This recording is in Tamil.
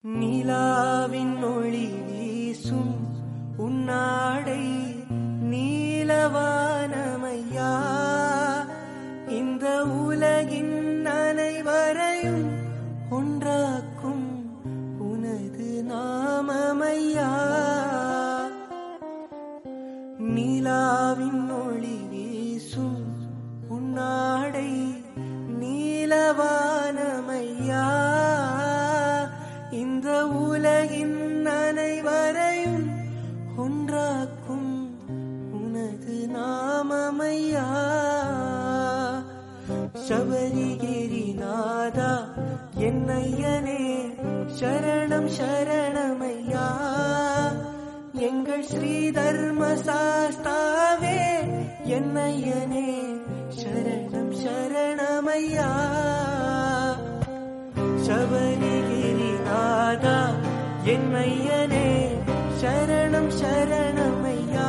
நிலாவின் ஒளி வீசும் உன்னாடை நீலவானமையா, இந்த உலகின் அனைவரையும் ஒன்றாக்கும் உனது நாமமையா. நிலாவின் ஒளி வீசும் உன்னாடை நீலவானமையா, இந்த உலகின் அனைவரையும் ஒன்றாக்கும் உனது நாமமையா. சபரிகிரிநாதா என்னையனே சரணம் சரணமையா, எங்கள் ஸ்ரீ தர்ம சாஸ்தாவே என்னையனே சரணம் சரணமையா. சபரிகிரிநாதா என்னையனே சரணம் சரணமையா,